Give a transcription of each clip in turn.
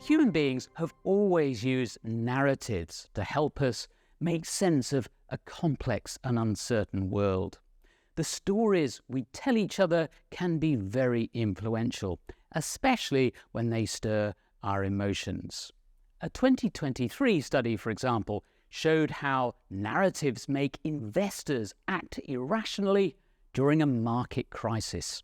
Human beings have always used narratives to help us make sense of a complex and uncertain world. The stories we tell each other can be very influential, especially when they stir our emotions. A 2023 study, for example, showed how narratives make investors act irrationally during a market crisis.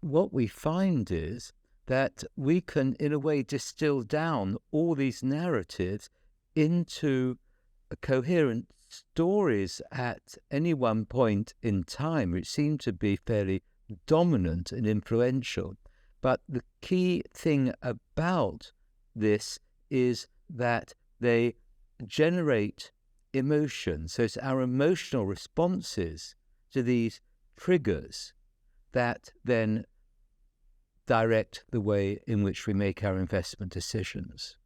What we find is that we can, in a way, distill down all these narratives into coherent stories at any one point in time, which seem to be fairly dominant and influential. But the key thing about this is that they generate emotion. So it's our emotional responses to these triggers that then direct the way in which we make our investment decisions.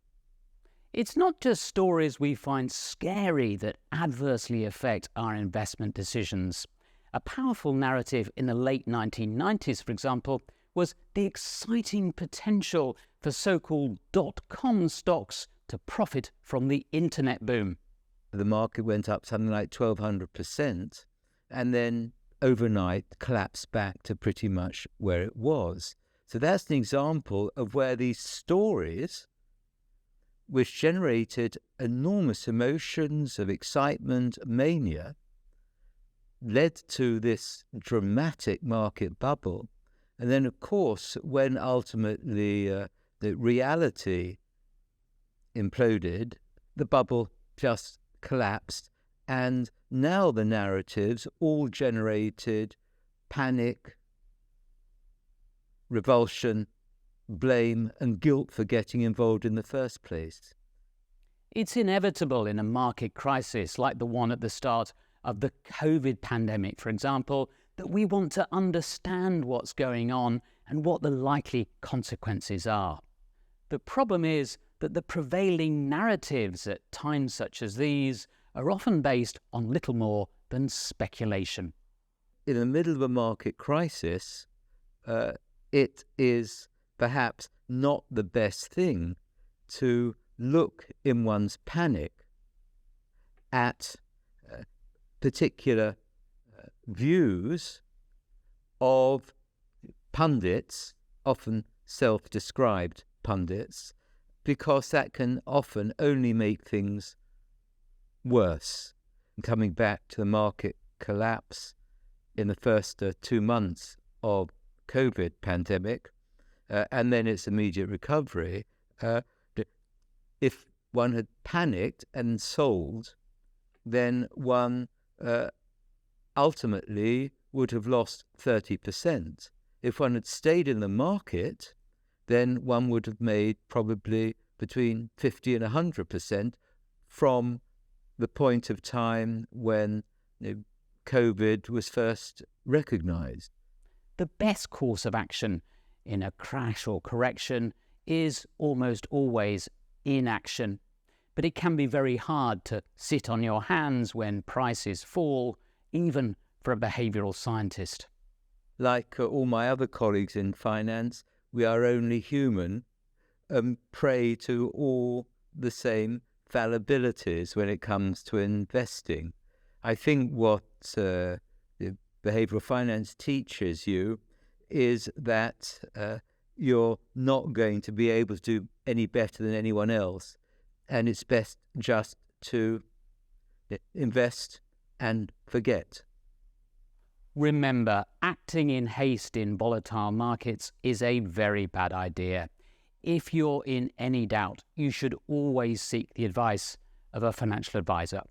It's not just stories we find scary that adversely affect our investment decisions. A powerful narrative in the late 1990s, for example, was the exciting potential for so-called dot-com stocks to profit from the internet boom. The market went up something like 1,200% and then overnight collapsed back to pretty much where it was. So that's an example of where these stories, which generated enormous emotions of excitement, mania, led to this dramatic market bubble. And then, of course, when ultimately the reality imploded, the bubble just collapsed. And now the narratives all generated panic, revulsion, blame and guilt for getting involved in the first place. It's inevitable in a market crisis like the one at the start of the COVID pandemic, for example, that we want to understand what's going on and what the likely consequences are. The problem is that the prevailing narratives at times such as these are often based on little more than speculation. In the middle of a market crisis, it is perhaps not the best thing to look in one's panic at particular views of pundits, often self-described pundits, because that can often only make things worse. And coming back to the market collapse in the first 2 months of COVID pandemic, and then its immediate recovery, if one had panicked and sold, then one ultimately would have lost 30%. If one had stayed in the market, then one would have made probably between 50 and 100% from the point of time when COVID was first recognized. The best course of action in a crash or correction is almost always inaction. But it can be very hard to sit on your hands when prices fall, even for a behavioral scientist. Like all my other colleagues in finance, we are only human, prey to all the same fallibilities when it comes to investing. I think what behavioral finance teaches you is that you're not going to be able to do any better than anyone else, and it's best just to invest and forget. Remember, acting in haste in volatile markets is a very bad idea. If you're in any doubt, you should always seek the advice of a financial advisor.